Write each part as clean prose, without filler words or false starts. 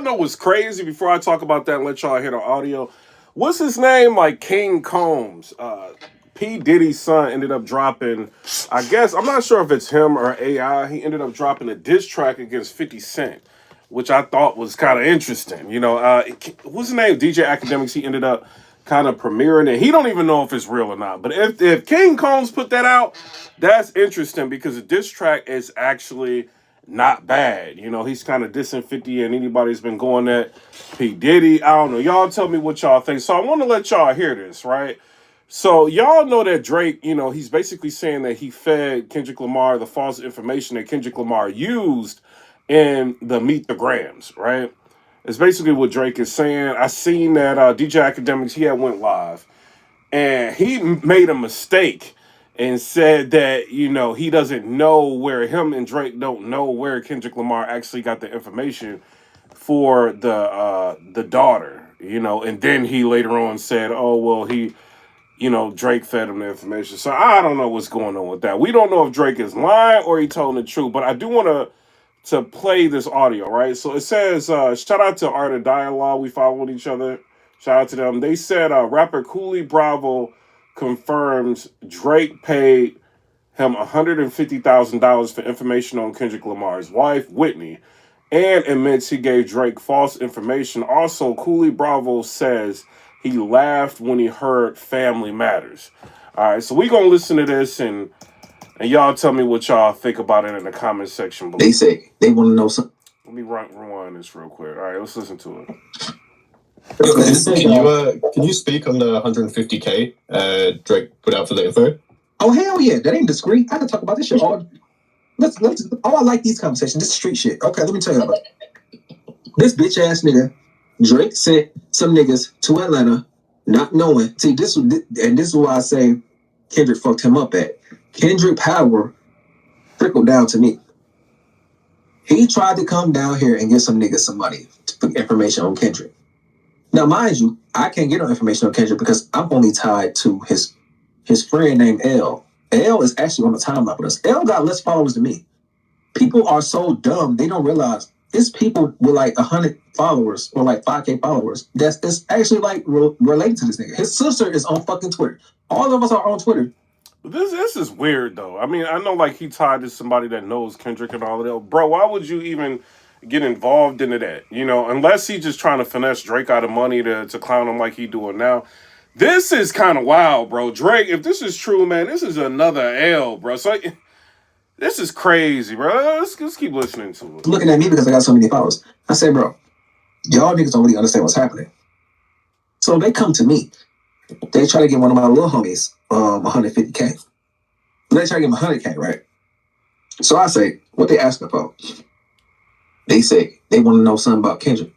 know what's crazy before I talk about that and let y'all hear the audio? What's his name? Like King Combs. P. Diddy's son ended up dropping, I guess, I'm not sure if it's him or AI. He ended up dropping a diss track against 50 Cent, which I thought was kind of interesting. What's his name? DJ Academics. He ended up kind of premiering it. He don't even know if it's real or not. But if King Combs put that out, that's interesting because the diss track is actually not bad. He's kind of dissing 50 and anybody's been going at P. Diddy. I don't know. Y'all tell me what y'all think. So I want to let y'all hear this, right? So y'all know that Drake, he's basically saying that he fed Kendrick Lamar the false information that Kendrick Lamar used in the Meet the Grams, right? It's basically what Drake is saying. I seen that DJ Academics, he had went live and he made a mistake and said that he doesn't know where him and Drake don't know where Kendrick Lamar actually got the information for the daughter, and then he later on said, oh well, Drake fed him the information. So I don't know what's going on with that. We don't know if Drake is lying or he told the truth, but I do want to play this audio, right? So it says, shout out to Art of Dialogue. We followed each other. Shout out to them. They said rapper Koolie Bravo confirms Drake paid him $150,000 for information on Kendrick Lamar's wife, Whitney, and admits he gave Drake false information. Also, Koolie Bravo says he laughed when he heard Family Matters. All right, so we going to listen to this and y'all tell me what y'all think about it in the comment section below. They say they want to know something. Let me rewind this real quick. All right, let's listen to it. Can you speak on the 150K Drake put out for the info? Oh hell yeah, that ain't discreet. I can talk about this shit all. Let's. Oh, I like these conversations. This street shit. Okay, let me tell you about it. This bitch ass nigga Drake sent some niggas to Atlanta, not knowing. See, this is why I say Kendrick fucked him up at. Kendrick power trickled down to me. He tried to come down here and get some niggas some money to put information on Kendrick. Now, mind you, I can't get no information on Kendrick because I'm only tied to his friend named L. L is actually on the timeline with us. L got less followers than me. People are so dumb, they don't realize it's people with like 100 followers or like 5K followers that's actually like related to this nigga. His sister is on fucking Twitter. All of us are on Twitter. This is weird though. I mean, I know like he tied to somebody that knows Kendrick and all of that. Bro, why would you even get involved into that? Unless he's just trying to finesse Drake out of money to clown him like he doing now. This is kind of wild, bro. Drake, if this is true, man, this is another L, bro. So this is crazy, bro. Let's keep listening to it. Looking at me because I got so many followers. I say, bro, y'all niggas don't really understand what's happening. So they come to me. They try to get one of my little homies 150K. They try to get him 100K, right? So I say, what they asking for? They say they want to know something about Kendrick.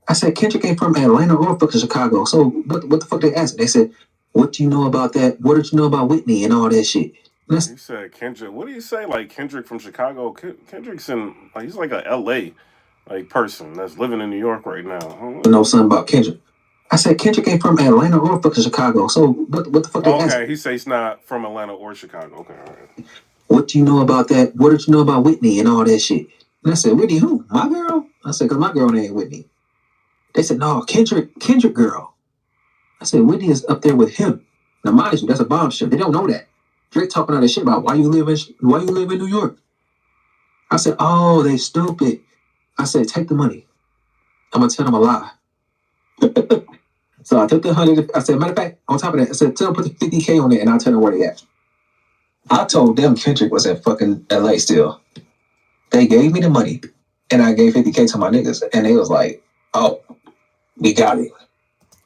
I said, Kendrick ain't from Atlanta or fucking Chicago. So what the fuck they asking? They said, what do you know about that? What did you know about Whitney and all that shit? He said Kendrick. What do you say? Like Kendrick from Chicago? Kendrick's he's like a LA person that's living in New York right now. Know something about Kendrick. I said Kendrick ain't from Atlanta or fucking Chicago. So what the fuck they asking? Okay, he says he's not from Atlanta or Chicago. Okay, all right. What do you know about that? What did you know about Whitney and all that shit? And I said, Whitney who? My girl? I said, because my girl ain't Whitney. They said, no, Kendrick girl. I said, Whitney is up there with him. Now, mind you, that's a bombshell. They don't know that. Drake talking all that shit about why you live in New York. I said, oh, they stupid. I said, take the money. I'm gonna tell them a lie. So I took the 100. I said, matter of fact, on top of that, I said, tell them put the 50K on it, and I'll tell them where they at. I told them Kendrick was in fucking LA still. They gave me the money, and I gave 50K to my niggas, and they was like, oh, we got it.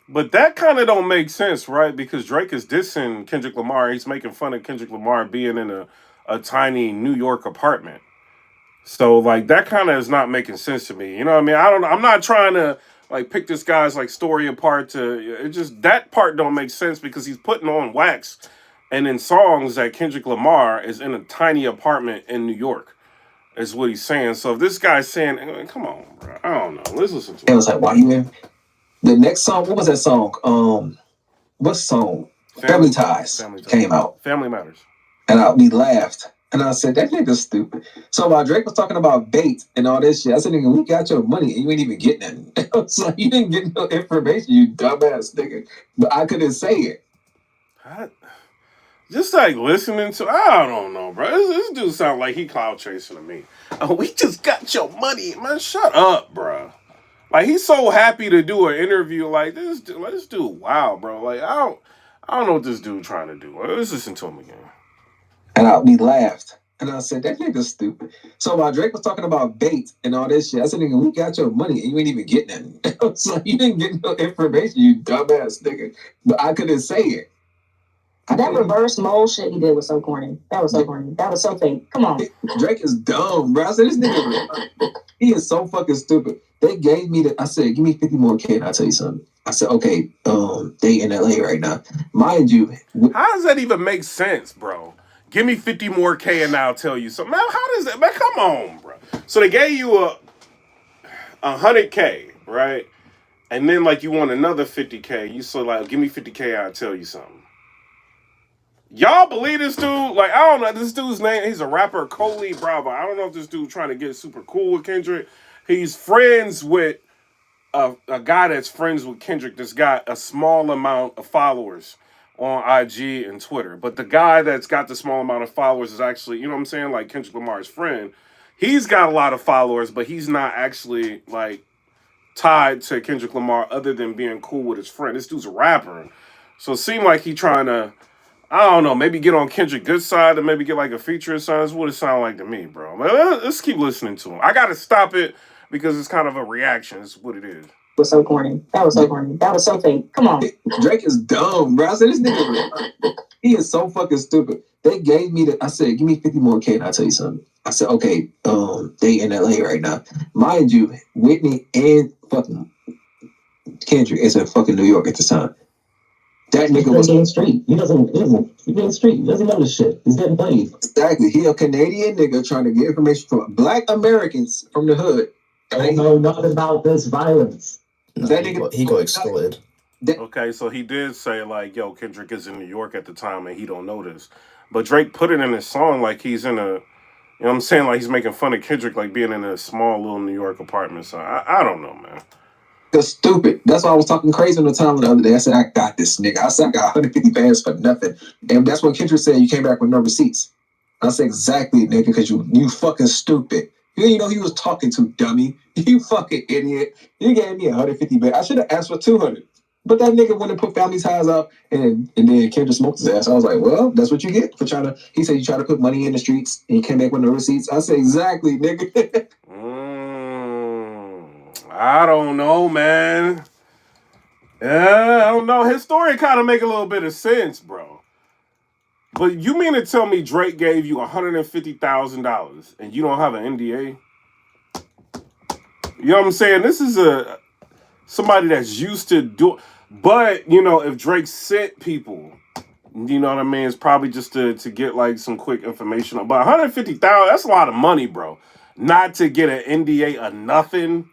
But that kind of don't make sense, right? Because Drake is dissing Kendrick Lamar. He's making fun of Kendrick Lamar being in a tiny New York apartment. So, like, that kind of is not making sense to me. You know what I mean? I'm not trying to, like, pick this guy's, like, story apart it just, that part don't make sense because he's putting on wax and in songs that Kendrick Lamar is in a tiny apartment in New York. Is what he's saying. So if this guy's saying, come on, bro. I don't know. Let's listen to it. It was like, why you in? The next song, what was that song? What song? Family Ties came out. Family Matters. And we laughed. And I said, that nigga's stupid. So while Drake was talking about bait and all this shit, I said, nigga, we got your money and you ain't even getting nothing. I was like, you didn't get no information, you dumbass nigga. But I couldn't say it. Just like listening to, I don't know, bro. This dude sound like he cloud chasing to me. Oh, we just got your money, man. Shut up, bro. Like he's so happy to do an interview like this. Dude, wow, bro. Like I don't know what this dude trying to do. Let's listen to him again. And we laughed. And I said, that nigga's stupid. So while Drake was talking about bait and all this shit, I said, nigga, we got your money and you ain't even getting nothing. I was like, you didn't get no information, you dumbass nigga. But I couldn't say it. That reverse mole shit he did was so corny. That was so corny. That was so fake. Come on. Drake is dumb, bro. I said, this nigga, he is so fucking stupid. They gave me I said, give me 50 more K and I'll tell you something. I said, okay, they in LA right now. Mind you. How does that even make sense, bro? Give me 50 more K and I'll tell you something. Man, how does that, man, come on, bro. So they gave you a 100K, right? And then like you want another 50K. You said like, give me 50K, I'll tell you something. Y'all believe this dude? Like, I don't know. This dude's name, he's a rapper, Koolie Bravo. I don't know if this dude trying to get super cool with Kendrick. He's friends with a guy that's friends with Kendrick that's got a small amount of followers on IG and Twitter. But the guy that's got the small amount of followers is actually, you know what I'm saying? Like Kendrick Lamar's friend. He's got a lot of followers, but he's not actually like tied to Kendrick Lamar other than being cool with his friend. This dude's a rapper. So it seemed like he trying to, I don't know, maybe get on Kendrick good side and maybe get like a feature song. That's what it sound like to me, bro. But let's keep listening to him. I got to stop it because it's kind of a reaction. It's what it is. Was so corny. That was so corny. That was so fake. Come on. Drake is dumb, bro. I said, this nigga, he is so fucking stupid. They gave me I said, give me 50 more K and I'll tell you something. I said, okay, they in LA right now. Mind you, Whitney and fucking Kendrick is in fucking New York at the time. That nigga was getting street. He doesn't getting street. He doesn't know this shit. He's getting played. Exactly. He a Canadian nigga trying to get information from Black Americans from the hood. I know nothing about this violence. No, he got extorted. Okay, so he did say like, yo, Kendrick is in New York at the time and he don't know this. But Drake put it in his song like he's in a, you know what I'm saying? Like he's making fun of Kendrick like being in a small little New York apartment. So I don't know, man. That's stupid. That's why I was talking crazy on the timeline the other day. I said, I got this nigga. I said, I got 150 bands for nothing. And that's when Kendrick said you came back with no receipts. I said, exactly, nigga, because you fucking stupid. You didn't know he was talking to, dummy. You fucking idiot. You gave me 150 bands. I should have asked for 200. But that nigga went and put Family Ties out and then Kendrick smoked his ass. I was like, well, that's what you get for trying to, he said you try to put money in the streets and you came back with no receipts. I said, exactly, nigga. I don't know, man. Yeah, I don't know. His story kind of make a little bit of sense, bro. But you mean to tell me Drake gave you $150,000 and you don't have an NDA? You know what I'm saying? This is somebody that's used to do. But you know, if Drake sent people, you know what I mean, it's probably just to get like some quick information. But $150,000, that's a lot of money, bro. Not to get an NDA or nothing.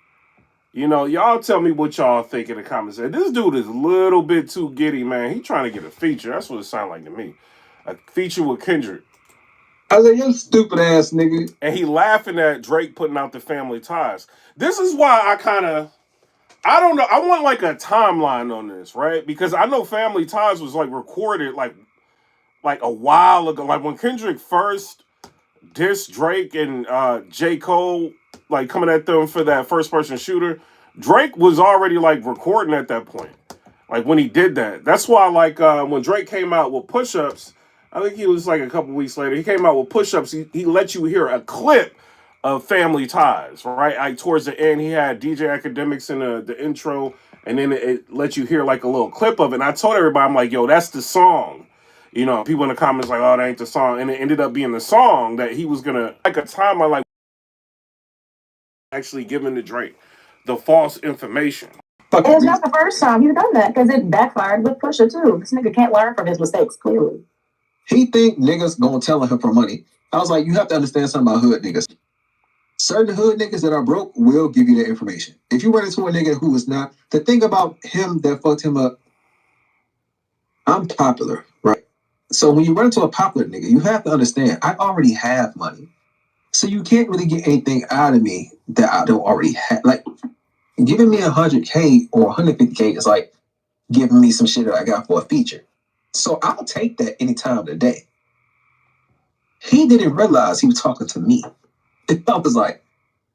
You know, y'all tell me what y'all think in the comments. This dude is a little bit too giddy, man. He trying to get a feature. That's what it sounds like to me. A feature with Kendrick. I was like, you stupid ass nigga. And he laughing at Drake putting out the Family Ties. This is why I don't know. I want like a timeline on this, right? Because I know Family Ties was like recorded like a while ago. Like when Kendrick first dissed Drake and J. Cole, like coming at them for that first person shooter, Drake was already like recording at that point. Like when he did that. That's why like when Drake came out with Push Ups, I think he was like a couple weeks later, he came out with Push Ups. He let you hear a clip of Family Ties, right? Like towards the end, he had DJ Academics in the intro, and then it let you hear like a little clip of it. And I told everybody, I'm like, yo, that's the song. You know, people in the comments like, oh, that ain't the song. And it ended up being the song that he was gonna, like a timeline, like actually giving to Drake the false information. And it's not the first time you've done that because it backfired with Pusha too. This nigga can't learn from his mistakes, clearly. He think niggas gonna tell him for money. I was like, you have to understand something about hood niggas. Certain hood niggas that are broke will give you that information. If you run into a nigga who is not, the thing about him that fucked him up, I'm popular, right? So when you run into a popular nigga, you have to understand, I already have money. So you can't really get anything out of me that I don't already have. Like, giving me 100K or 150K is like giving me some shit that I got for a feature. So I'll take that any time of the day. He didn't realize he was talking to me. I was like,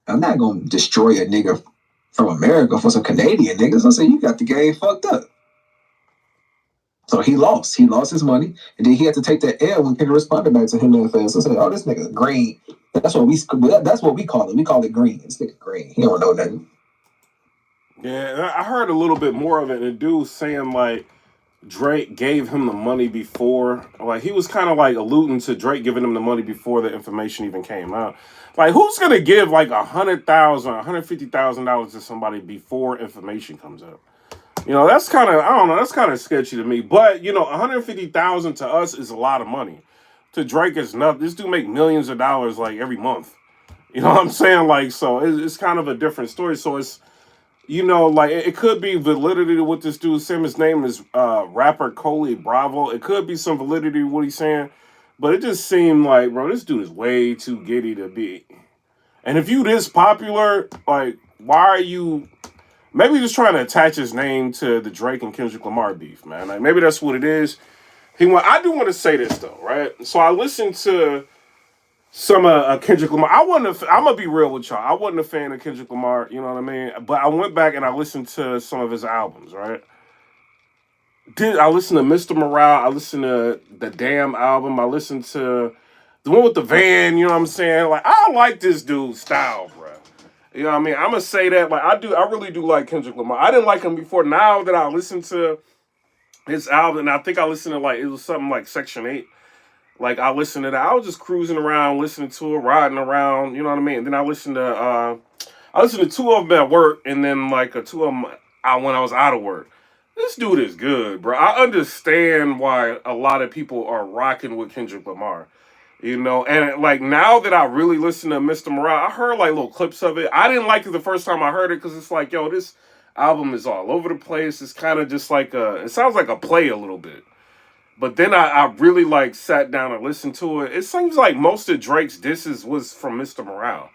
I'm not going to destroy a nigga from America for some Canadian niggas. I said, you got the game fucked up. So he lost. He lost his money. And then he had to take that L when Kendrick responded back to him in the face. I said, oh, this nigga green. That's what we call it. We call it green. This nigga green. He don't know nothing. Yeah, I heard a little bit more of it. The dude saying like Drake gave him the money before. Like he was kind of like alluding to Drake giving him the money before the information even came out. Like who's gonna give like $100,000, $150,000 to somebody before information comes out? You know, that's kind of, I don't know, that's kind of sketchy to me. But, you know, $150,000 to us is a lot of money. To Drake, it's nothing. This dude make millions of dollars, like, every month. You know what I'm saying? Like, so it's kind of a different story. So it's, you know, like, it could be validity to what this dude's saying. His name is rapper Koolie Bravo. It could be some validity to what he's saying. But it just seemed like, bro, this dude is way too giddy to be. And if you this popular, like, why are you... Maybe just trying to attach his name to the Drake and Kendrick Lamar beef, man. Like maybe that's what it is. I do want to say this though, right? So I listened to some Kendrick Lamar. I'm gonna be real with y'all. I wasn't a fan of Kendrick Lamar, you know what I mean? But I went back and I listened to some of his albums, right? I listened to Mr. Morale. I listened to the Damn album. I listened to the one with the van. You know what I'm saying? Like I like this dude's style, bro. You know what I mean? I'm gonna say that, like, I really do like Kendrick Lamar. I didn't like him before. Now that I listen to his album, and I think I listened to, like, it was something like Section 8. Like, I listened to that. I was just cruising around, listening to it, riding around, you know what I mean? And then I listened to two of them at work, and then, like, two of them when I was out of work. This dude is good, bro. I understand why a lot of people are rocking with Kendrick Lamar. You know, and like now that I really listen to Mr. Morale, I heard like little clips of it. I didn't like it the first time I heard it because it's like, yo, this album is all over the place. It's kind of just like it sounds like a play a little bit. But then I really like sat down and listened to it. It seems like most of Drake's disses was from Mr. Morale.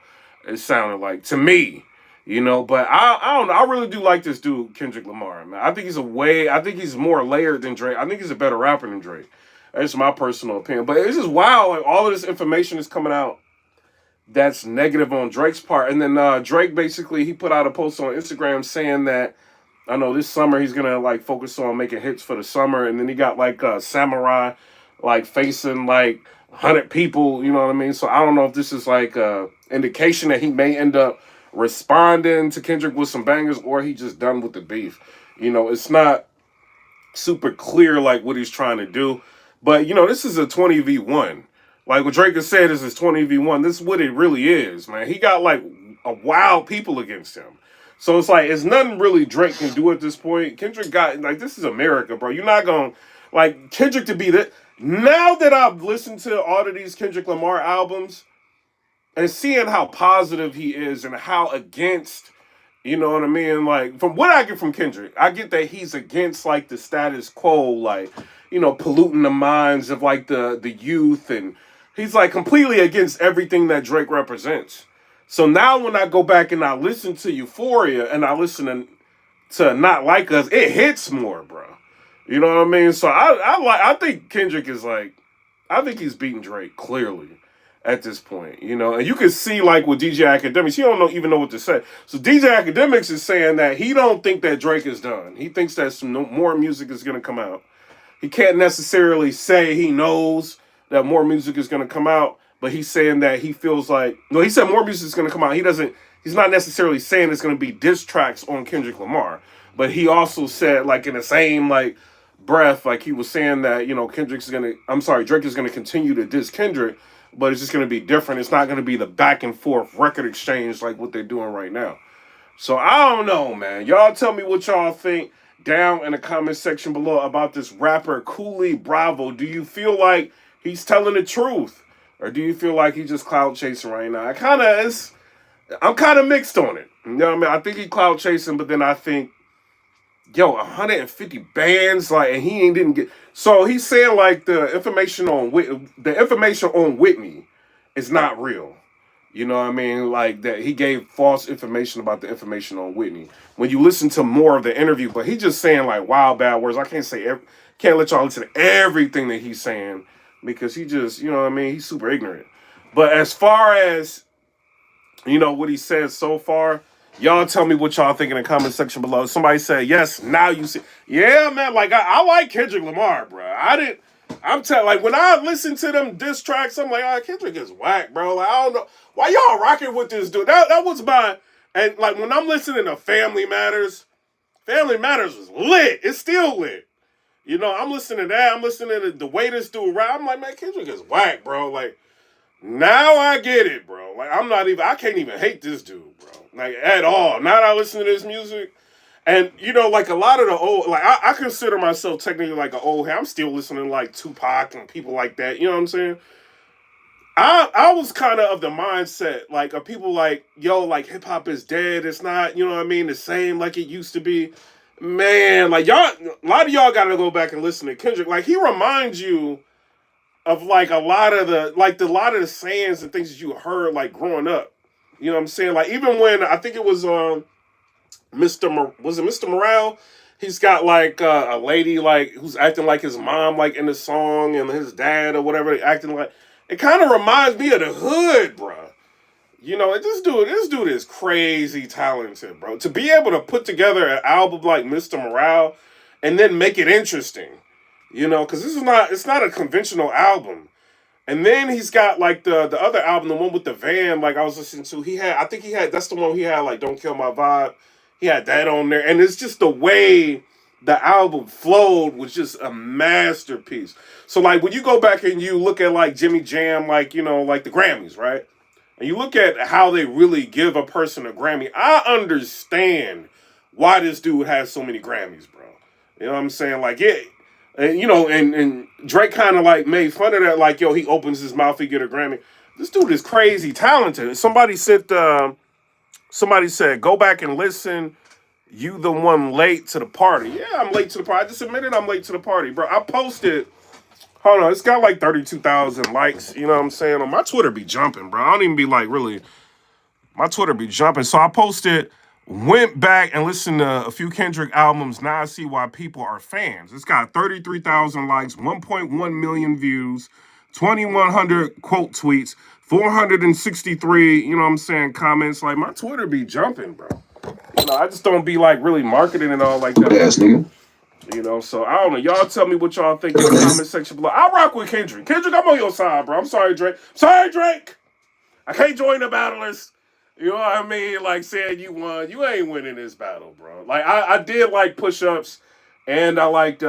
It sounded like to me, you know. But I don't know. I really do like this dude Kendrick Lamar, man. I think he's more layered than Drake. I think he's a better rapper than Drake. That's my personal opinion. But it's just wild. Like, all of this information is coming out that's negative on Drake's part. And then Drake basically, he put out a post on Instagram saying that, I know this summer he's going to, like, focus on making hits for the summer. And then he got, like, Samurai, like, facing, like, 100 people, you know what I mean? So I don't know if this is, like, indication that he may end up responding to Kendrick with some bangers or he just done with the beef. You know, it's not super clear, like, what he's trying to do. But, you know, this is a 20v1. Like what Drake has said, this is 20v1. This is what it really is, man. He got, like, a wild people against him. So it's like, it's nothing really Drake can do at this point. Kendrick got, like, this is America, bro. You're not going to, like, Kendrick to be that. Now that I've listened to all of these Kendrick Lamar albums and seeing how positive he is and how against, you know what I mean? Like, from what I get from Kendrick, I get that he's against, like, the status quo, like, you know, polluting the minds of, like, the youth. And he's, like, completely against everything that Drake represents. So now when I go back and I listen to Euphoria and I listen to Not Like Us, it hits more, bro. You know what I mean? So I think Kendrick is, like, I think he's beating Drake clearly at this point, you know. And you can see, like, with DJ Academics, he don't even know what to say. So DJ Academics is saying that he don't think that Drake is done. He thinks that some more music is going to come out. He can't necessarily say he knows that more music is going to come out, but he's saying that he feels like, no, he said more music is going to come out. He's not necessarily saying it's going to be diss tracks on Kendrick Lamar, but he also said, like, in the same, like, breath, like, he was saying that, you know, Drake is going to continue to diss Kendrick, but it's just going to be different. It's not going to be the back and forth record exchange like what they're doing right now. So I don't know, man. Y'all tell me what y'all think down in the comment section below about this rapper Koolie Bravo. Do you feel like he's telling the truth, or do you feel like he's just clout chasing right now? I'm kind of mixed on it. You know what I mean? I think he's clout chasing, but then I think 150 bands, like, and he ain't didn't get. So he's saying like the information on Whitney is not real. You know what I mean? Like that he gave false information about the information on Whitney. When you listen to more of the interview, but he just saying like wild bad words. I can't let y'all listen to everything that he's saying because he just, you know what I mean? He's super ignorant. But as far as what he said so far, y'all tell me what y'all think in the comment section below. Somebody said yes. Now you see, yeah, man. Like I like Kendrick Lamar, bro. I'm telling, like when I listen to them diss tracks, I'm like, Kendrick is whack, bro. Like I don't know why y'all rocking with this dude. That was my, and like when I'm listening to Family Matters was lit. It's still lit. I'm listening to that. I'm listening to the way this dude rap. I'm like, man, Kendrick is whack, bro. Like now I get it, bro. Like I can't even hate this dude, bro. Like at all. Now that I listen to this music. And like a lot of the old, like I consider myself technically like an old head. I'm still listening to like Tupac and people like that. You know what I'm saying? I was kind of the mindset like of people like, like hip hop is dead. It's not, you know what I mean, the same like it used to be. Man, like y'all, a lot of y'all got to go back and listen to Kendrick. Like he reminds you of like a lot of the sayings and things that you heard like growing up. You know what I'm saying? Like even when I think it was Mr. Morale? He's got like a lady like who's acting like his mom like in the song and his dad or whatever acting like. It kind of reminds me of the hood, bro. This dude is crazy talented, bro. To be able to put together an album like Mr. Morale and then make it interesting, because it's not a conventional album. And then he's got like the other album, the one with the van, like I was listening to. That's the one he had like Don't Kill My Vibe. He had that on there. And it's just the way the album flowed was just a masterpiece. So like when you go back and you look at like Jimmy Jam, like, like the Grammys, right? And you look at how they really give a person a Grammy, I understand why this dude has so many Grammys, bro. You know what I'm saying? Like it, and and Drake kind of like made fun of that, like, he opens his mouth, he get a Grammy. This dude is crazy talented. Somebody said, go back and listen. You the one late to the party. Yeah, I'm late to the party. I just admitted I'm late to the party, bro. I posted, hold on, it's got like 32,000 likes. You know what I'm saying? On my Twitter be jumping, bro. I don't even be like really, my Twitter be jumping. So I posted, went back and listened to a few Kendrick albums. Now I see why people are fans. It's got 33,000 likes, 1.1 million views, 2,100 quote tweets, 463, you know what I'm saying, comments. Like my Twitter be jumping, bro. I just don't be like really marketing and all like that. Ass nigga. So I don't know. Y'all tell me what y'all think in the comment section below. I rock with Kendrick. Kendrick, I'm on your side, bro. I'm sorry, Drake. Sorry, Drake. I can't join the battlers. You know what I mean? Like saying you won. You ain't winning this battle, bro. Like I did like push-ups, and I like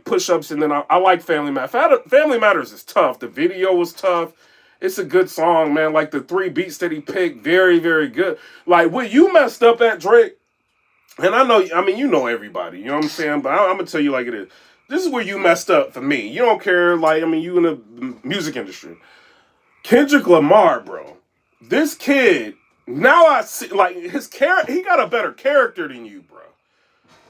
push-ups, and then I like Family Matters. Family Matters is tough. The video was tough. It's a good song, man. Like the 3 beats that he picked, very, very good. Like what you messed up at, Drake. And I mean, you know everybody, you know what I'm saying? But I'm going to tell you like it is. This is where you messed up for me. You don't care, like, I mean, you in the music industry. Kendrick Lamar, bro. This kid, now I see, like, he got a better character than you, bro.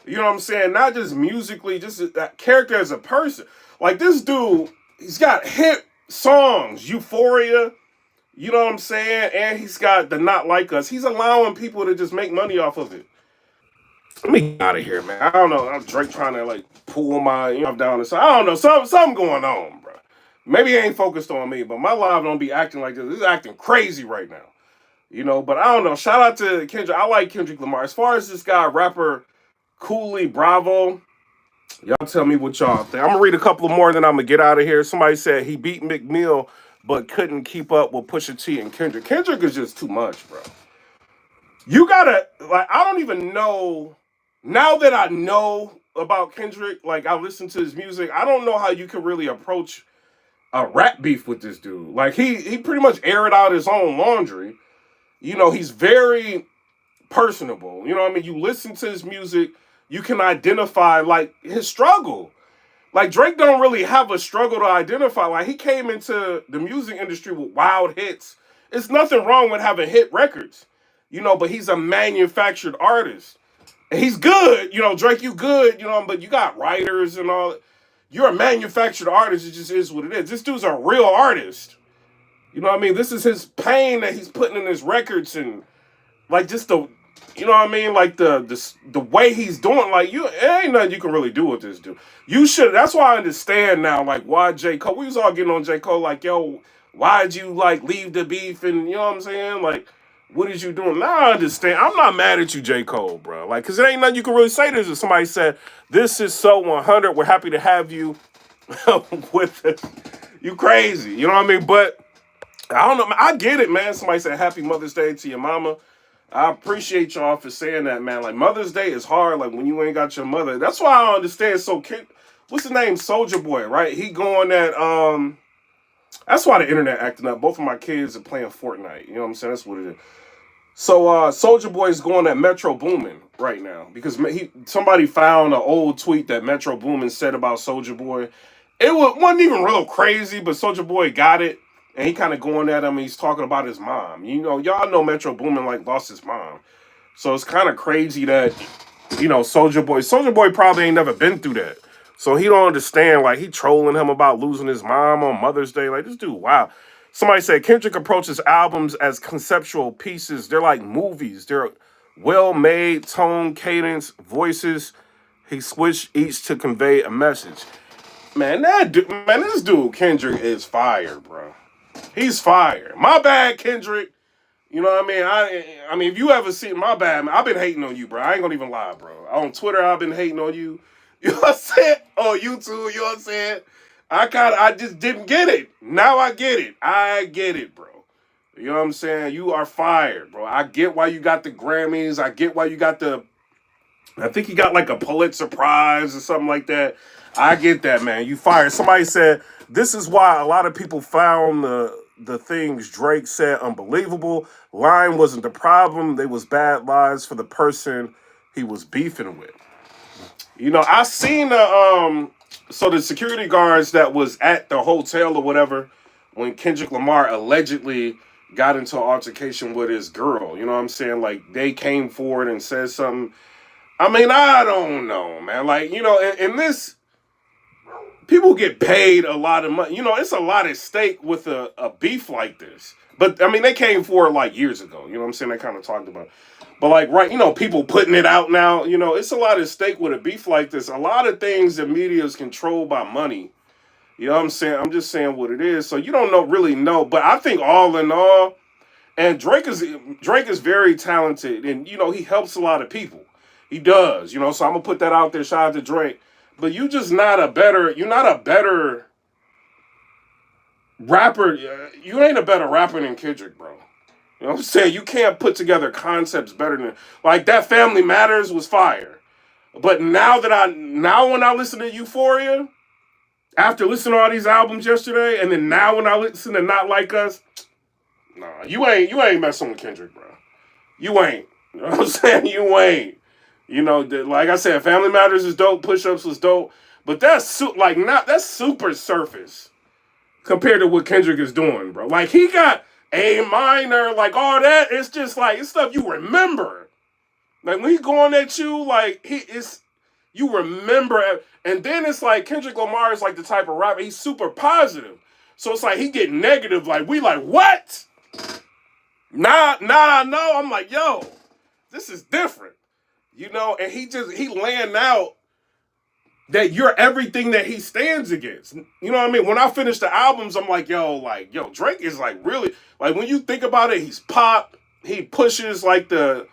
You know what I'm saying? Not just musically, just that character as a person. Like, this dude, he's got hit songs, Euphoria, you know what I'm saying? And he's got the Not Like Us. He's allowing people to just make money off of it. Let me get out of here, man. I don't know. I'm Drake trying to like pull my down. So I don't know. Something going on, bro. Maybe he ain't focused on me, but my live don't be acting like this. This is acting crazy right now. But I don't know. Shout out to Kendrick. I like Kendrick Lamar. As far as this guy, rapper Koolie Bravo, y'all tell me what y'all think. I'm gonna read a couple more, then I'm gonna get out of here. Somebody said he beat McMill, but couldn't keep up with Pusha T and Kendrick. Kendrick is just too much, bro. You gotta like. I don't even know. Now that I know about Kendrick, like I listen to his music, I don't know how you can really approach a rap beef with this dude. Like he pretty much aired out his own laundry. He's very personable. You know what I mean? You listen to his music, you can identify like his struggle. Like Drake don't really have a struggle to identify. Like he came into the music industry with wild hits. It's nothing wrong with having hit records. But he's a manufactured artist. And he's good, you know, Drake, you good, you know, but you got writers and all. You're a manufactured artist. It just is what it is. This dude's a real artist. You know what I mean? This is his pain that he's putting in his records and like just the, you know what I mean? Like the way he's doing, like it ain't nothing you can really do with this dude. You should. That's why I understand now, like why J Cole. We was all getting on J Cole, like yo, why'd you like leave the beef and you know what I'm saying? Like, what is you doing? Now I understand. I'm not mad at you, J Cole, bro. Like, cause it ain't nothing you can really say to this. If somebody said this is so 100, we're happy to have you with us. You crazy, you know what I mean? But I don't know. I get it, man. Somebody said Happy Mother's Day to your mama. I appreciate y'all for saying that, man. Like Mother's Day is hard. Like when you ain't got your mother. That's why I don't understand. So, what's his name? Soldier Boy, right? He going at That's why the internet acting up. Both of my kids are playing Fortnite. You know what I'm saying? That's what it is. So, Soldier Boy is going at Metro Boomin right now because somebody found an old tweet that Metro Boomin said about Soldier Boy. It wasn't even real crazy, but Soldier Boy got it. And he kind of going at him. And he's talking about his mom. You know, y'all know Metro Boomin like lost his mom. So it's kind of crazy that, you know, Soldier Boy probably ain't never been through that. So he don't understand. Like he trolling him about losing his mom on Mother's Day. Like this dude, wow. Somebody said Kendrick approaches albums as conceptual pieces. They're like movies. They're well-made, tone, cadence, voices. He switched each to convey a message. Man, this dude Kendrick is fire, bro. He's fire. My bad, Kendrick. You know what I mean? I mean, if you ever see my bad, man, I've been hating on you, bro. I ain't gonna even lie, bro. On Twitter, I've been hating on you. You know what I'm saying? On YouTube, you know what I'm saying? I just didn't get it. Now I get it. I get it, bro. You know what I'm saying? You are fired, bro. I get why you got the Grammys. I get why you got I think you got like a Pulitzer Prize or something like that. I get that, man. You fired. Somebody said, this is why a lot of people found the things Drake said unbelievable. Lying wasn't the problem. They was bad lies for the person he was beefing with. You know, I seen the security guards that was at the hotel or whatever when Kendrick Lamar allegedly got into an altercation with his girl. You know what I'm saying? Like, they came forward and said something. I mean, I don't know, man. Like, you know, in this, people get paid a lot of money. You know, it's a lot at stake with a beef like this. But, I mean, they came forward like years ago. You know what I'm saying? They kind of talked about it. But, like, right, you know, people putting it out now. You know, it's a lot at stake with a beef like this. A lot of things that media is controlled by money. You know what I'm saying? I'm just saying what it is. So you don't really know. But I think all in all, and Drake is very talented. And, you know, he helps a lot of people. He does, you know, so I'm going to put that out there. Shout out to Drake. But you're not a better rapper. You ain't a better rapper than Kendrick, bro. You know what I'm saying? You can't put together concepts better than, like, that Family Matters was fire. But now when I listen to Euphoria, after listening to all these albums yesterday, and then now when I listen to Not Like Us, nah, you ain't messing with Kendrick, bro. You ain't. You know what I'm saying? You ain't. You know, like I said, Family Matters is dope. Push-Ups was dope, but that's super surface compared to what Kendrick is doing, bro. Like he got A minor, like all that. It's just like it's stuff you remember. Like when he's going at you, like you remember. And then it's like Kendrick Lamar is like the type of rapper. He's super positive, so it's like he get negative. Like we like what? Nah, I know. I'm like, yo, this is different. You know, and he laying out that you're everything that he stands against. You know what I mean? When I finish the albums, I'm like, yo, Drake is like really, like when you think about it, he's pop. He pushes like the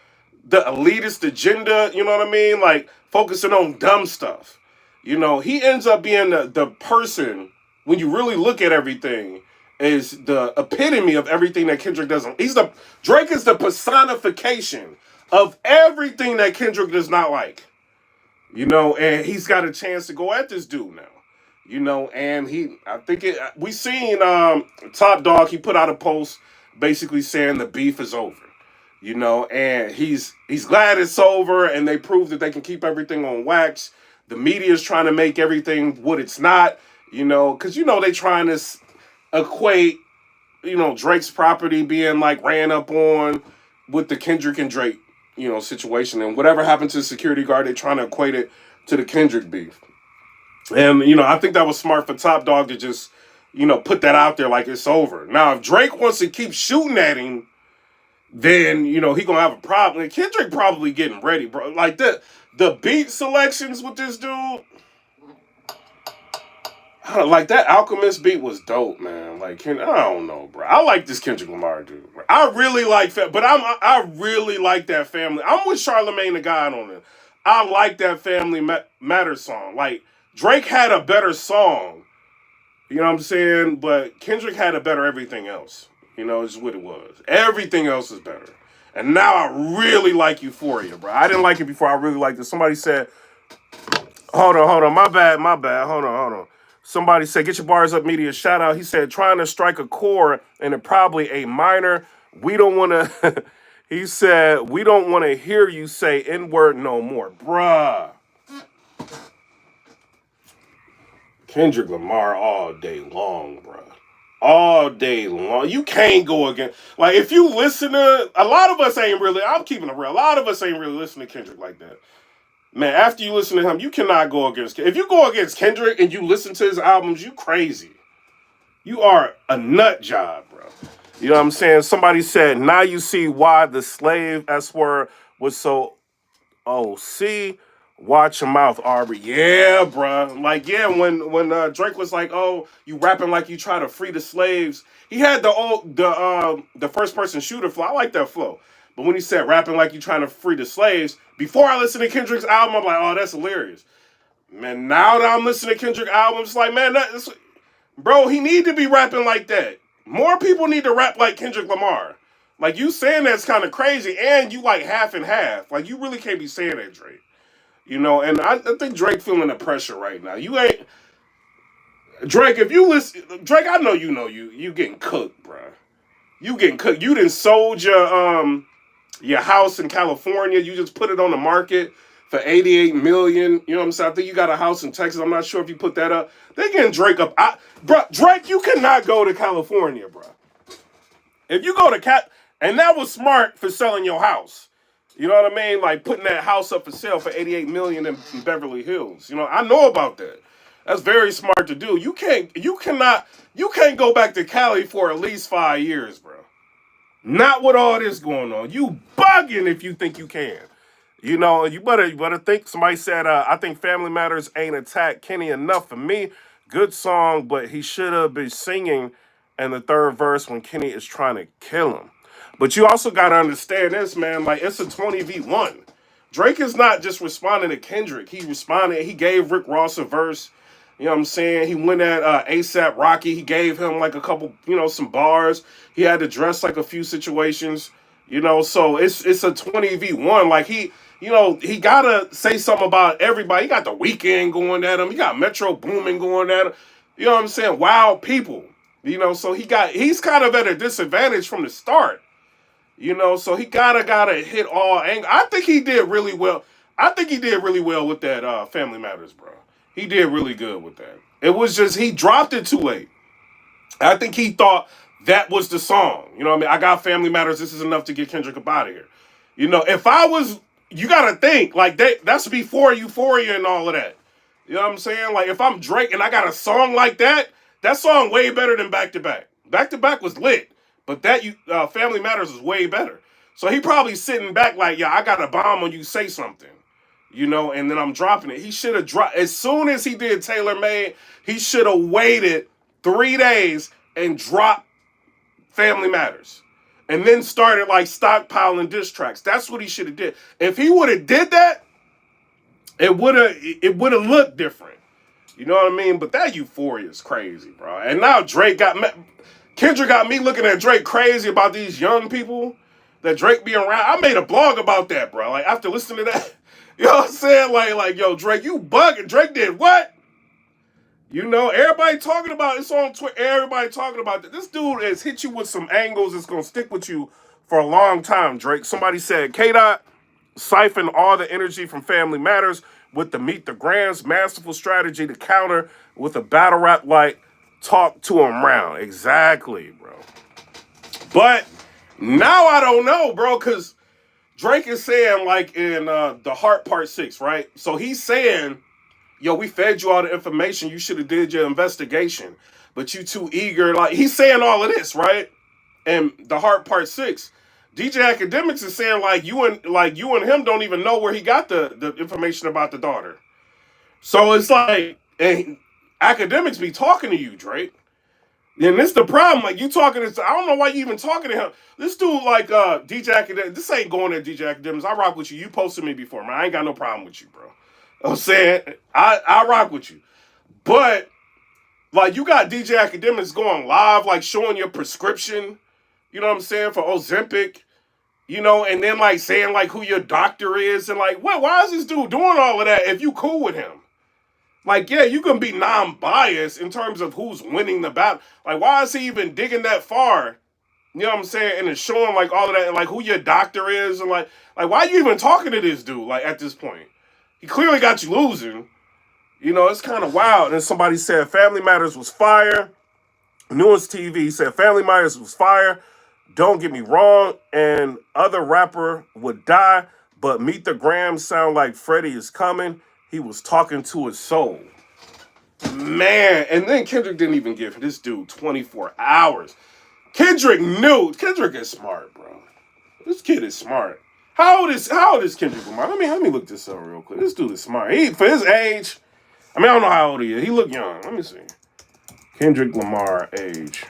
elitist agenda, you know what I mean? Like focusing on dumb stuff. You know, he ends up being the person, when you really look at everything, is the epitome of everything that Kendrick doesn't. Drake is the personification of everything that Kendrick does not like, you know, and he's got a chance to go at this dude now, you know, and we seen Top Dog, he put out a post basically saying the beef is over, you know, and he's glad it's over, and they proved that they can keep everything on wax. The media is trying to make everything what it's not, you know, because, you know, they trying to equate, you know, Drake's property being like ran up on with the Kendrick and Drake situation. And whatever happened to the security guard, they're trying to equate it to the Kendrick beef. And, I think that was smart for Top Dog to just, put that out there like it's over. Now, if Drake wants to keep shooting at him, then, he going to have a problem. And Kendrick probably getting ready, bro. Like, the beat selections with this dude, like, that Alchemist beat was dope, man. Like, I don't know, bro. I like this Kendrick Lamar dude, bro. I really like that, but I really like that family. I'm with Charlamagne the God on it. I like that Family Matters song. Like, Drake had a better song, you know what I'm saying? But Kendrick had a better everything else. It's what it was. Everything else is better. And now I really like Euphoria, bro. I didn't like it before. I really liked it. Somebody said, hold on. My bad. Hold on. Somebody said, get your bars up, media. Shout out. He said, trying to strike a chord and probably a minor. We don't want to, he said, we don't want to hear you say N-word no more. Bruh. Kendrick Lamar all day long, bruh. All day long. You can't go against, like, if you listen to, a lot of us ain't really, I'm keeping it real, a lot of us ain't really listening to Kendrick like that. Man, after you listen to him, you cannot go against, if you go against Kendrick and you listen to his albums, you crazy. You are a nut job, bro. You know what I'm saying? Somebody said, now you see why the slave S-word was so OC. Watch your mouth, Aubrey. Yeah, bro. Like, yeah, when Drake was like, oh, you rapping like you try to free the slaves. He had the first person shooter flow. I like that flow. But when he said rapping like you trying to free the slaves, before I listened to Kendrick's album, I'm like, oh, that's hilarious. Man, now that I'm listening to Kendrick albums, it's like, man, bro, he need to be rapping like that. More people need to rap like Kendrick Lamar. Like, you saying that's kind of crazy, and you like half and half. Like, you really can't be saying that, Drake. And I think Drake feeling the pressure right now. You ain't Drake. If you listen, Drake, I know you getting cooked, bro. You getting cooked. You done sold your house in California. You just put it on the market for $88 million. You know what I'm saying? I think you got a house in Texas. I'm not sure if you put that up. They getting Drake up. Bro, Drake, you cannot go to California, bro. If you go to and that was smart for selling your house. You know what I mean? Like putting that house up for sale for $88 million in Beverly Hills. I know about that. That's very smart to do. You can't go back to Cali for at least 5 years, bro. Not with all this going on. You bugging if you think you can. You better think. Somebody said, I think Family Matters ain't attacked Kenny enough for me. Good song, but he should have been singing in the third verse when Kenny is trying to kill him. But you also got to understand this, man. Like, it's a 20v1. Drake is not just responding to Kendrick. He gave Rick Ross a verse. You know what I'm saying? He went at ASAP Rocky. He gave him like a couple, some bars. He had to address like a few situations. So it's a 20v1. Like, he got to say something about everybody. He got The Weeknd going at him. He got Metro Boomin going at him. You know what I'm saying? Wild people. So he's kind of at a disadvantage from the start. So he gotta hit all angles. I think he did really well. With that Family Matters, bro. He did really good with that. It was just he dropped it too late. I think he thought that was the song. You know what I mean? I got Family Matters. This is enough to get Kendrick up out of here. If I was, you gotta think like that's before Euphoria and all of that. You know what I'm saying? Like if I'm Drake and I got a song like that song way better than Back to Back. Back to Back was lit. But that Family Matters is way better. So he probably sitting back like, yeah, I got a bomb when you say something. And then I'm dropping it. He should have dropped, as soon as he did Tailor Made, he should have waited 3 days and dropped Family Matters. And then started like stockpiling diss tracks. That's what he should have did. If he would have did that, it would have looked different. You know what I mean? But that Euphoria is crazy, bro. And now Kendrick got me looking at Drake crazy about these young people that Drake be around. I made a blog about that, bro. Like, after listening to that, you know what I'm saying? Like, yo, Drake, you bugging. Drake did what? Everybody talking about it's on Twitter. Everybody talking about that. This dude has hit you with some angles that's going to stick with you for a long time, Drake. Somebody said, K-Dot siphoned all the energy from Family Matters with the Meet the Grams masterful strategy to counter with a battle rap like Talk to him round. Exactly, bro. But now I don't know, bro, because Drake is saying, like, in The Heart Part 6, right? So he's saying, yo, we fed you all the information. You should have did your investigation. But you too eager. Like, he's saying all of this, right? And The Heart Part 6. DJ Academics is saying, you and him don't even know where he got the information about the daughter. So it's like, and Academics be talking to you, Drake. And this the problem. Like, you talking to, I don't know why you even talking to him. This dude, like, DJ Academics, this ain't going at DJ Academics. I rock with you. You posted me before, man. I ain't got no problem with you, bro. I'm saying, I rock with you. But, like, you got DJ Academics going live, like, showing your prescription, you know what I'm saying, for Ozempic, you know, and then, like, saying, like, who your doctor is, and, like, why is this dude doing all of that if you cool with him? Like, yeah, you can be non-biased in terms of who's winning the battle. Like, why is he even digging that far? You know what I'm saying? And it's showing, like, all of that, and, like, who your doctor is, and, like, why are you even talking to this dude, like, at this point? He clearly got you losing. You know, it's kind of wild. And somebody said Family Matters was fire. Nuance TV said Family Matters was fire. Don't get me wrong. And other rapper would die, but Meet the Grams sound like Freddie is coming. He was talking to his soul. Man, and then Kendrick didn't even give this dude 24 hours. Kendrick knew. Kendrick is smart, bro. This kid is smart. How old is Kendrick Lamar? Let me look this up real quick. This dude is smart. For his age, I mean, I don't know how old he is. He look young. Let me see. Kendrick Lamar age.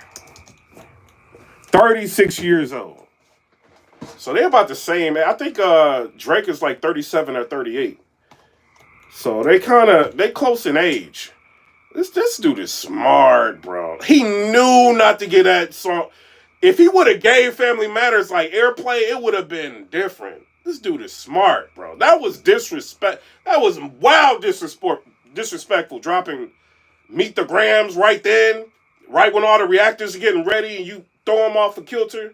36 years old. So they're about the same. I think Drake is like 37 or 38. So they close in age. This dude is smart, bro. He knew not to get that song. If he would have gave Family Matters like airplay, it would have been different. This dude is smart, bro. That was disrespect. That was wild disrespectful. Dropping Meet the Grams right then, right when all the reactors are getting ready, and you throw them off a kilter.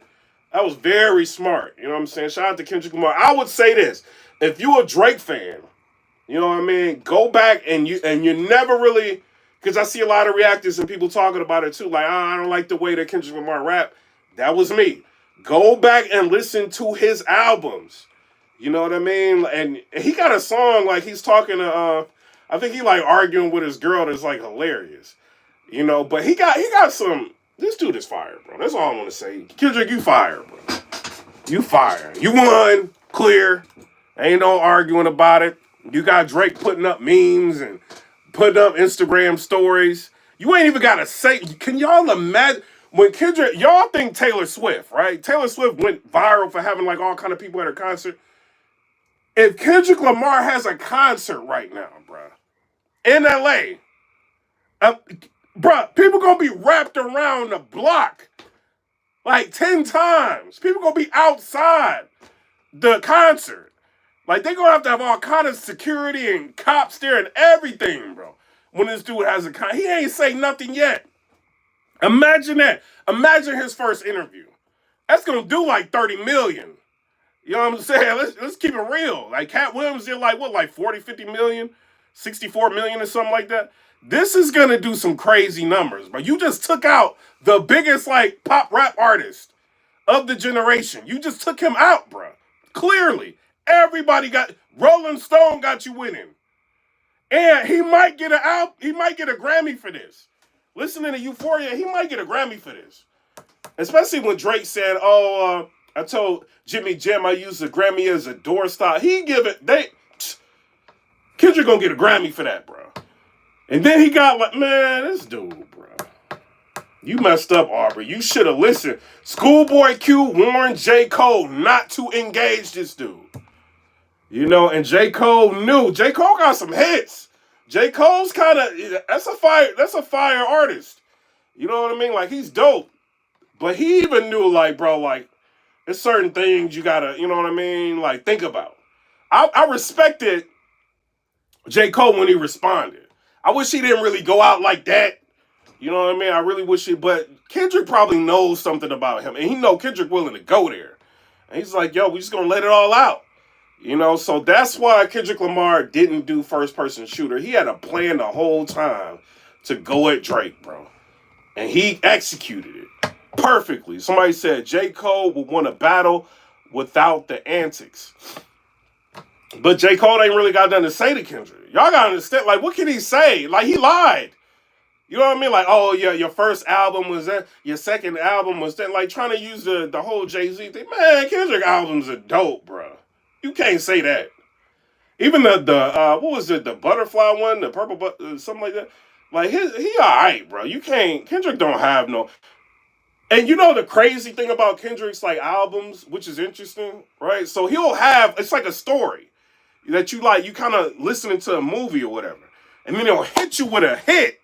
That was very smart. You know what I'm saying? Shout out to Kendrick Lamar. I would say this: if you a Drake fan, you know what I mean, go back and you never really, because I see a lot of reactors and people talking about it too, like, I don't like the way that Kendrick Lamar rap. That was me. Go back and listen to his albums. You know what I mean? And he got a song, like, he's talking to, I think he, like, arguing with his girl that's, like, hilarious. You know, but he got some, this dude is fire, bro. That's all I want to say. Kendrick, you fire, bro. You fire. You won. Clear. Ain't no arguing about it. You got Drake putting up memes and putting up Instagram stories. You ain't even got to say, can y'all imagine? When Kendrick, y'all think Taylor Swift, right? Taylor Swift went viral for having like all kind of people at her concert. If Kendrick Lamar has a concert right now, bruh, in LA, bruh, people gonna be wrapped around the block like 10 times. People gonna be outside the concert. Like, they gonna have all kind of security and cops there and everything, bro. When this dude has a concert, he ain't say nothing yet. Imagine that. Imagine his first interview. That's gonna do like 30 million. You know what I'm saying? Let's keep it real. Like, Cat Williams did like 40, 50 million, 64 million or something like that. This is gonna do some crazy numbers, but you just took out the biggest like pop rap artist of the generation. You just took him out, bro. Clearly. Everybody Rolling Stone got you winning. And he might get a Grammy for this. Listening to Euphoria, he might get a Grammy for this. Especially when Drake said, I told Jimmy Jam I used the Grammy as a doorstop. Kendrick gonna get a Grammy for that, bro. And then he got like, man, this dude, bro. You messed up, Aubrey. You should have listened. Schoolboy Q warned J. Cole not to engage this dude. You know, and J. Cole knew. J. Cole got some hits. J. Cole's kind of, that's a fire artist. You know what I mean? Like, he's dope. But he even knew, like, bro, like, there's certain things you gotta, you know what I mean? Like, think about. I respected J. Cole when he responded. I wish he didn't really go out like that. You know what I mean? I really wish but Kendrick probably knows something about him. And he know Kendrick willing to go there. And he's like, yo, we just gonna let it all out. You know, so that's why Kendrick Lamar didn't do first-person shooter. He had a plan the whole time to go at Drake, bro. And he executed it perfectly. Somebody said J. Cole would want a battle without the antics. But J. Cole ain't really got nothing to say to Kendrick. Y'all gotta understand, like, what can he say? Like, he lied. You know what I mean? Like, oh, yeah, your first album was that, your second album was that. Like, trying to use the whole Jay-Z thing. Man, Kendrick albums are dope, bro. You can't say that. Even the what was it, the butterfly one, the purple, something like that. Like, he all right, bro. You can't, Kendrick don't have no. And you know the crazy thing about Kendrick's, like, albums, which is interesting, right? So he'll have, it's like a story that you like, you kind of listening to a movie or whatever. And then he'll hit you with a hit.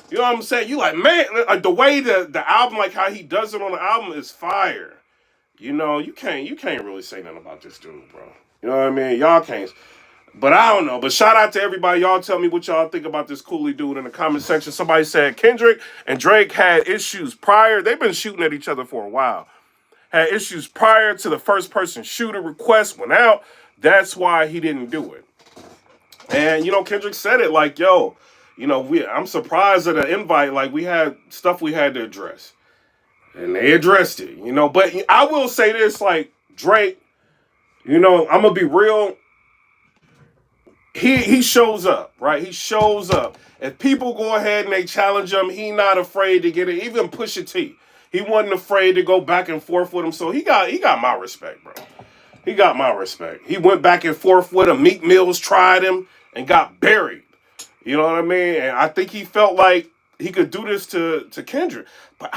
You know what I'm saying? You like, man, like the way the album, like how he does it on the album is fire. You know, you can't really say nothing about this dude, bro. You know what I mean? Y'all can't. But I don't know. But shout out to everybody. Y'all tell me what y'all think about this Koolie dude in the comment section. Somebody said Kendrick and Drake had issues prior. They've been shooting at each other for a while. Had issues prior to the first person shooter request went out. That's why he didn't do it. And, you know, Kendrick said it like, yo, you know, I'm surprised at an invite. Like, we had stuff we had to address. And they addressed it, you know. But I will say this, like, Drake, you know, I'm going to be real. He shows up, right? He shows up. If people go ahead and they challenge him, he not afraid to get it. Even Pusha T, he wasn't afraid to go back and forth with him. So he got my respect, bro. He got my respect. He went back and forth with him. Meek Mills tried him and got buried. You know what I mean? And I think he felt like he could do this to Kendrick. But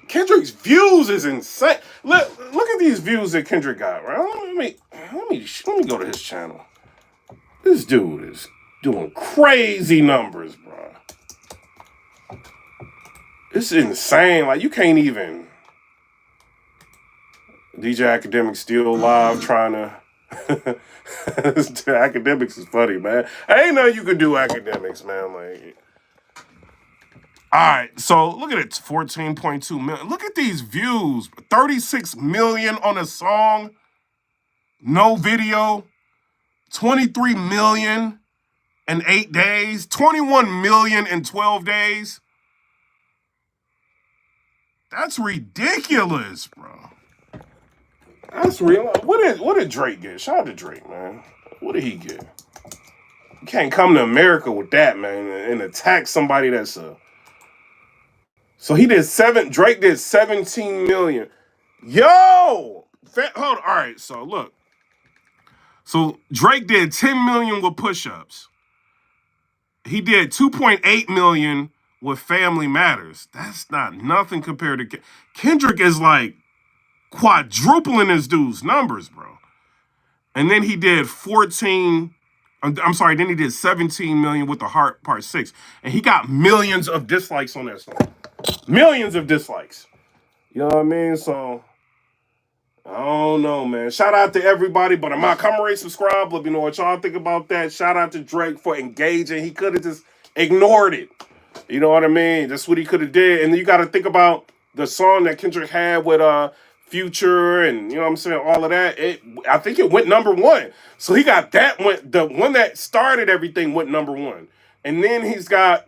Kendrick's views is insane. Look at these views that Kendrick got, right? Let me go to his channel. This dude is doing crazy numbers, bro. It's insane. Like, you can't even. DJ Academics still live trying to. Academics is funny, man. Ain't nothing you can do, Academics, man. Like, all right, so look at it, 14.2 million. Look at these views, 36 million on a song, no video, 23 million in 8 days, 21 million in 12 days. That's ridiculous, bro. That's real. What did Drake get? Shout out to Drake, man. What did he get? You can't come to America with that, man, and attack somebody that's a. So he did Drake did 17 million. Yo! Hold on. All right, so look. So Drake did 10 million with push-ups. He did 2.8 million with Family Matters. That's not nothing compared to Kendrick is like quadrupling this dude's numbers, bro. And then he did then he did 17 million with The Heart Part 6. And he got millions of dislikes on that song. Millions of dislikes. You know what I mean? So, I don't know, man. Shout out to everybody, but I'm not comment, rate, subscribe. Let me know what y'all think about that. Shout out to Drake for engaging. He could have just ignored it. You know what I mean? That's what he could have did. And then you got to think about the song that Kendrick had with Future and, you know what I'm saying, all of that. I think it went number one. So he got the one that started everything went number one. And then he's got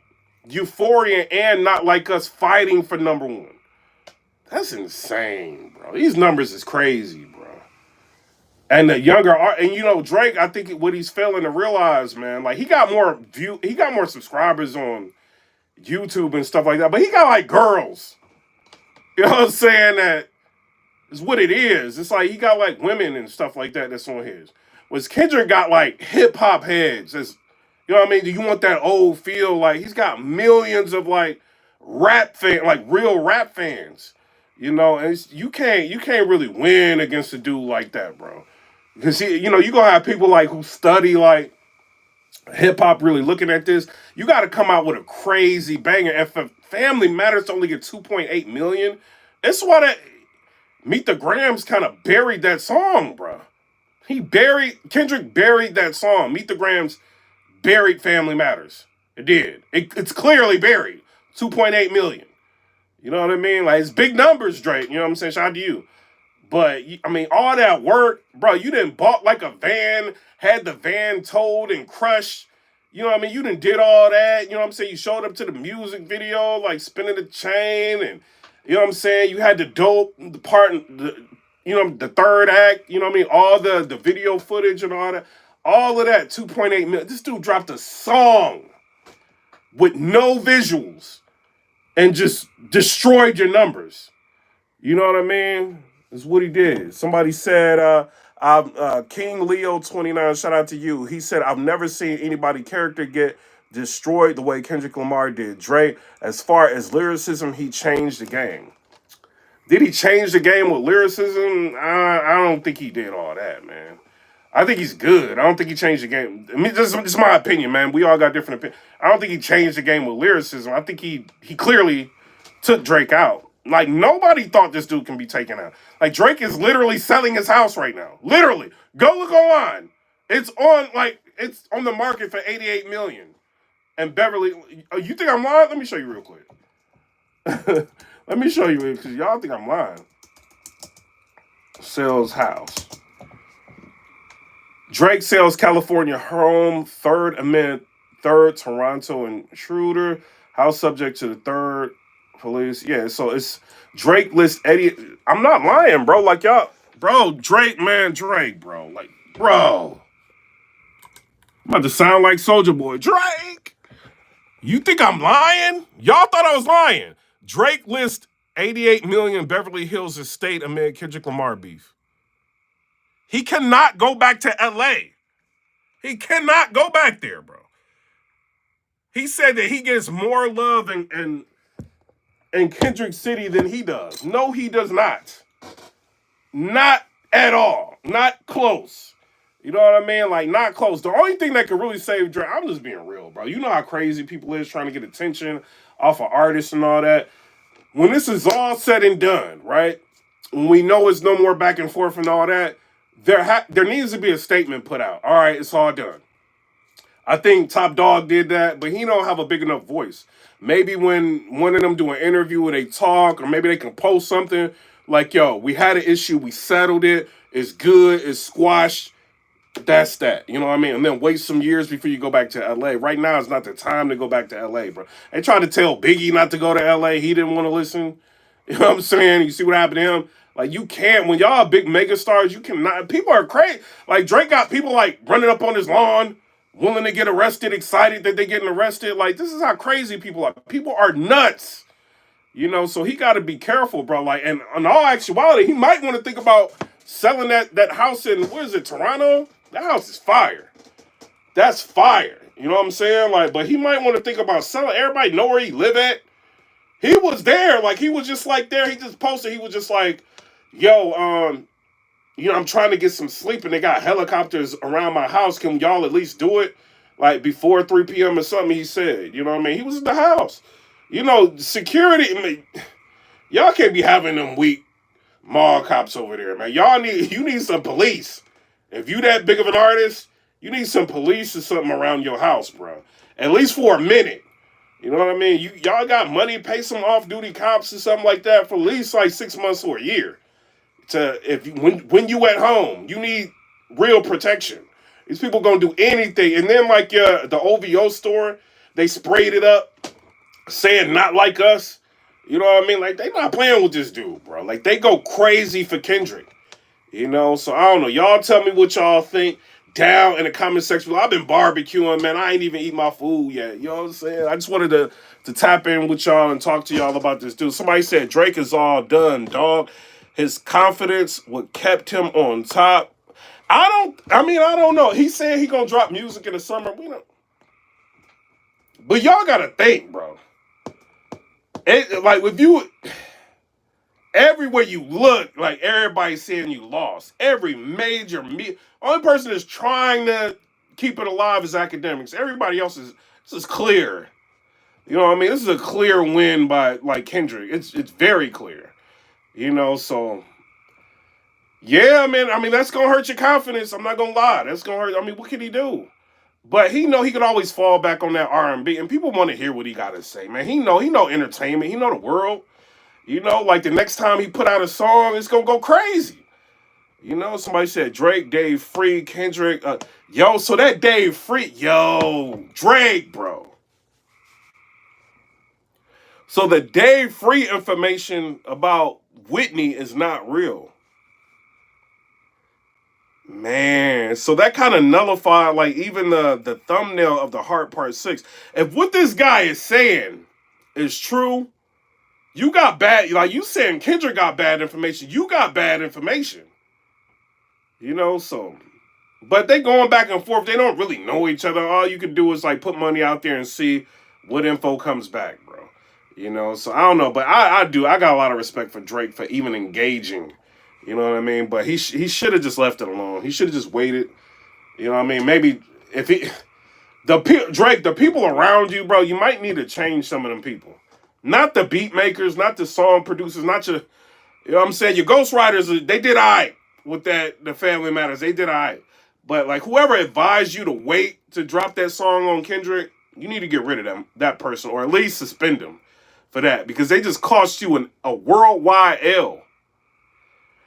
Euphoria and Not Like Us fighting for number one. That's insane, bro. These numbers is crazy, bro. And the younger and you know, Drake, I think what he's failing to realize, man, like he got more subscribers on YouTube and stuff like that, but he got like girls. You know what I'm saying? That is what it is. It's like he got like women and stuff like that that's on his. Whereas Kendrick got like hip hop heads. You know what I mean? Do you want that old feel? Like he's got millions of like rap fans, like real rap fans. You know, and you can't really win against a dude like that, bro. Because you know, you gonna have people like who study like hip hop really looking at this. You got to come out with a crazy banger. If Family Matters to only get 2.8 million, it's why that Meet the Grams kind of buried that song, bro. Kendrick buried that song. Meet the Grams buried Family Matters. It did. It's clearly buried. 2.8 million. You know what I mean? Like, it's big numbers, Drake. You know what I'm saying? Shout out to you. But, I mean, all that work, bro, you done bought like a van, had the van towed and crushed. You know what I mean? You done did all that. You know what I'm saying? You showed up to the music video, like spinning the chain and, you know what I'm saying? You had the dope, the part, you know, the third act, you know what I mean? All the video footage and all that. All of that, 2.8 million. This dude dropped a song with no visuals and just destroyed your numbers. You know what I mean? That's what he did. Somebody said, King Leo 29, shout out to you. He said, I've never seen anybody character get destroyed the way Kendrick Lamar did. Drake, as far as lyricism, he changed the game. Did he change the game with lyricism? I don't think he did all that, man. I think he's good. I don't think he changed the game. I mean, this is my opinion, man. We all got different opinions. I don't think he changed the game with lyricism. I think he clearly took Drake out. Like, nobody thought this dude can be taken out. Like, Drake is literally selling his house right now. Literally. Go look online. It's on the market for $88 million. And Beverly, you think I'm lying? Let me show you real quick. Let me show you, because y'all think I'm lying. Sells house. Drake sells California home, third Toronto intruder, house subject to the third police. Yeah, so it's Drake lists Eddie. I'm not lying, bro. Like y'all, bro, Drake, bro. Like, bro. I'm about to sound like Soulja Boy. Drake! You think I'm lying? Y'all thought I was lying. Drake lists 88 million Beverly Hills estate amid Kendrick Lamar beef. He cannot go back to LA. He cannot go back there, bro. He said that he gets more love in Kendrick City than he does. No, he does not. Not at all. Not close. You know what I mean? Like, not close. The only thing that could really save Drake, I'm just being real, bro. You know how crazy people is trying to get attention off of artists and all that. When this is all said and done, right? When we know it's no more back and forth and all that, there needs to be a statement put out. All right, it's all done. I think Top Dog did that, but he don't have a big enough voice. Maybe when one of them do an interview or they talk, or maybe they can post something like, yo, we had an issue, we settled it, it's good, it's squashed, that's that. You know what I mean? And then wait some years before you go back to LA. Right now is not the time to go back to LA, bro. They tried to tell Biggie not to go to LA. He didn't want to listen. You know what I'm saying? You see what happened to him? Like, you can't, when y'all big mega stars, you cannot, people are crazy. Like, Drake got people, like, running up on his lawn, willing to get arrested, excited that they're getting arrested. Like, this is how crazy people are. People are nuts. You know, so he got to be careful, bro. Like, and in all actuality, he might want to think about selling that house in, what is it, Toronto? That house is fire. That's fire. You know what I'm saying? Like, but he might want to think about selling. Everybody know where he live at. He was there. Like, he was just like there. He just posted. He was just like, yo, you know, I'm trying to get some sleep and they got helicopters around my house. Can y'all at least do it? Like, before 3 p.m. or something, he said. You know what I mean? He was in the house. You know, security, I mean, y'all can't be having them weak mall cops over there, man. You need some police. If you that big of an artist, you need some police or something around your house, bro. At least for a minute. You know what I mean? Y'all got money, pay some off-duty cops or something like that for at least like 6 months or a year. When you at home, you need real protection. These people gonna do anything. And then like the OVO store, they sprayed it up, saying not like us. You know what I mean? Like, they not playing with this dude, bro. Like, they go crazy for Kendrick. You know, so I don't know. Y'all tell me what y'all think down in the comment section. I've been barbecuing, man. I ain't even eat my food yet. You know what I'm saying? I just wanted to tap in with y'all and talk to y'all about this dude. Somebody said Drake is all done, dog. His confidence what kept him on top. I don't know. He said he gonna drop music in the summer. We don't. But y'all gotta think, bro. Like, if you, everywhere you look, like, everybody's saying you lost. Every major only person that's trying to keep it alive is academics. Everybody else this is clear. You know what I mean? This is a clear win by, like, Kendrick. It's very clear. You know, so yeah, man. I mean, that's gonna hurt your confidence. I'm not gonna lie. That's gonna hurt. I mean, what can he do? But he could always fall back on that R&B, and people want to hear what he got to say, man. He know entertainment. He know the world. You know, like the next time he put out a song, it's gonna go crazy. You know, somebody said Drake, Dave Free, Kendrick. So that Dave Free, Drake, bro. So the Dave Free information about Whitney is not real. Man, so that kind of nullified like even the thumbnail of the Heart Part 6. If what this guy is saying is true, you got bad, like you saying Kendrick got bad information. You got bad information. You know, so but they going back and forth. They don't really know each other. All you can do is like put money out there and see what info comes back, bro. You know, so I don't know, but I got a lot of respect for Drake for even engaging. You know what I mean? But he should have just left it alone. He should have just waited. You know what I mean? Maybe if Drake, the people around you, bro, you might need to change some of them people. Not the beat makers, not the song producers, not your, you know what I'm saying? Your ghostwriters, they did all right with that, the Family Matters. They did all right. But like whoever advised you to wait to drop that song on Kendrick, you need to get rid of that person, or at least suspend them for that, because they just cost you a worldwide L.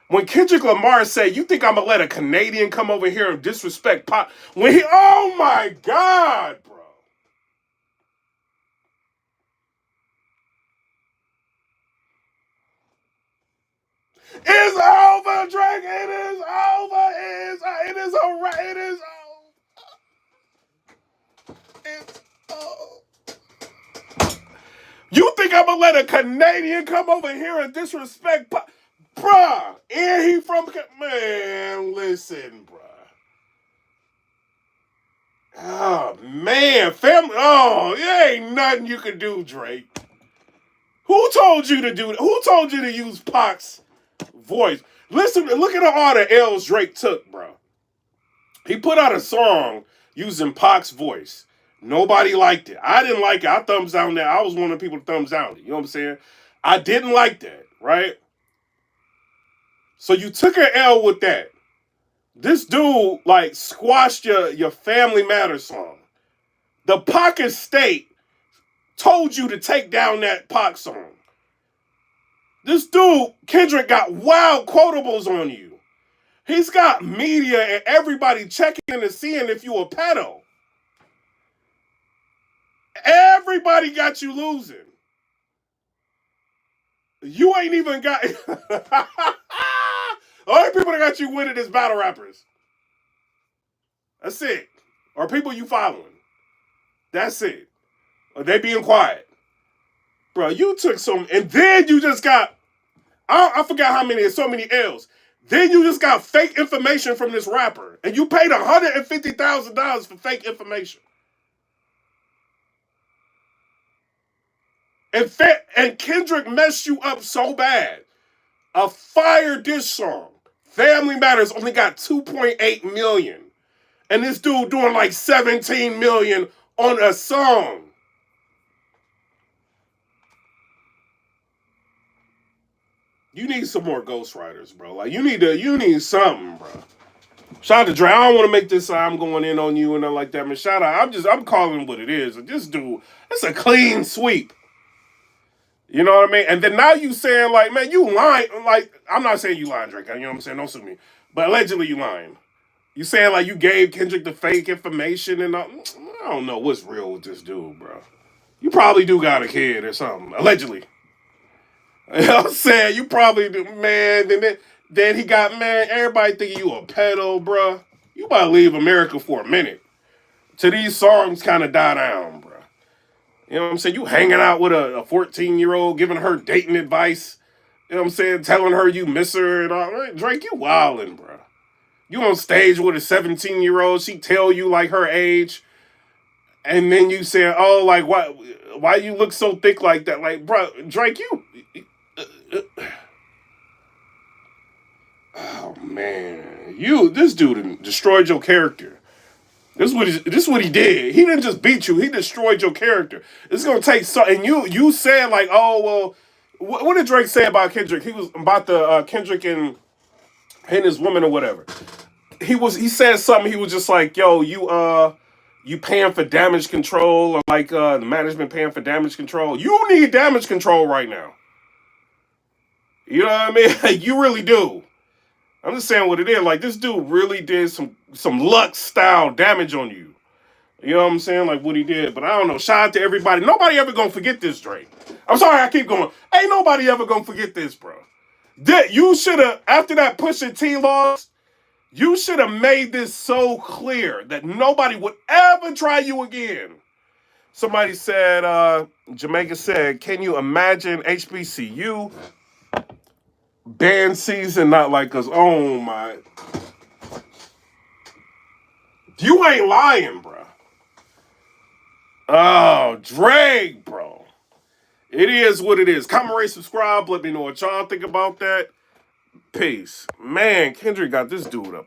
When Kendrick Lamar said, "You think I'm gonna let a Canadian come over here and disrespect pop?" When he, oh my God, bro. It's over, Drake. It is over. It is over. It is over. It's over. You think I'm gonna let a Canadian come over here and disrespect pop? Bruh, and he from, man, listen, bruh. Oh, man, family, oh, there ain't nothing you can do, Drake. Who told you to do that? Who told you to use Pac's voice? Listen, look at all the L's Drake took, bro. He put out a song using Pac's voice. Nobody liked it. I didn't like it. I thumbs down that. I was one of the people to thumbs down it. You know what I'm saying? I didn't like that, right? So you took an L with that. This dude, like, squashed your Family Matters song. The Pac estate told you to take down that Pac song. This dude, Kendrick, got wild quotables on you. He's got media and everybody checking and seeing if you a pedo. Everybody got you losing. You ain't even got... Only people that got you winning is battle rappers. That's it. Or people you following. That's it. Or they being quiet. Bro, you took some... And then you just got... I forgot how many. So many L's. Then you just got fake information from this rapper. And you paid $150,000 for fake information. And Kendrick messed you up so bad. A fire diss song. Family Matters only got 2.8 million. And this dude doing like 17 million on a song. You need some more ghostwriters, bro. Like you need something, bro. Shout out to Dre. I don't want to make this I'm going in on you and nothing like that, man. Shout out. I'm calling what it is. This dude, it's a clean sweep. You know what I mean? And then now you saying like, man, you lying. Like, I'm not saying you lying, Drake. You know what I'm saying? Don't sue me. But allegedly you lying. You saying like you gave Kendrick the fake information and all. I don't know what's real with this dude, bro. You probably do got a kid or something. Allegedly. You know what I'm saying? You probably do, man. Then he got, man, everybody thinking you a pedo, bro. You about to leave America for a minute. Till these songs kind of die down, bro. You know what I'm saying? You hanging out with a 14-year-old, giving her dating advice. You know what I'm saying? Telling her you miss her and all. Drake, you wildin', bro. You on stage with a 17-year-old. She tell you like her age. And then you say, oh, like, why you look so thick like that? Like, bro, Drake, you... Oh, man. This dude destroyed your character. This is what he did. He didn't just beat you. He destroyed your character. It's going to take and you said like, oh, well, what did Drake say about Kendrick? He was about the Kendrick and his woman or whatever. He said something. He was just like, yo, you paying for damage control, or like the management paying for damage control. You need damage control right now. You know what I mean? You really do. I'm just saying what it is. Like, this dude really did some Lux-style damage on you. You know what I'm saying? Like, what he did. But I don't know. Shout out to everybody. Nobody ever gonna forget this, Drake. I'm sorry I keep going. Ain't nobody ever gonna forget this, bro. You should have, after that Pusha T loss, You should have made this so clear that nobody would ever try you again. Somebody said, Jamaica said, can you imagine HBCU band season not like us? Oh my. You ain't lying, bro. Oh, Drake, bro. It is what it is. Comment, rate, subscribe. Let me know what y'all think about that. Peace. Man, Kendrick got this dude up.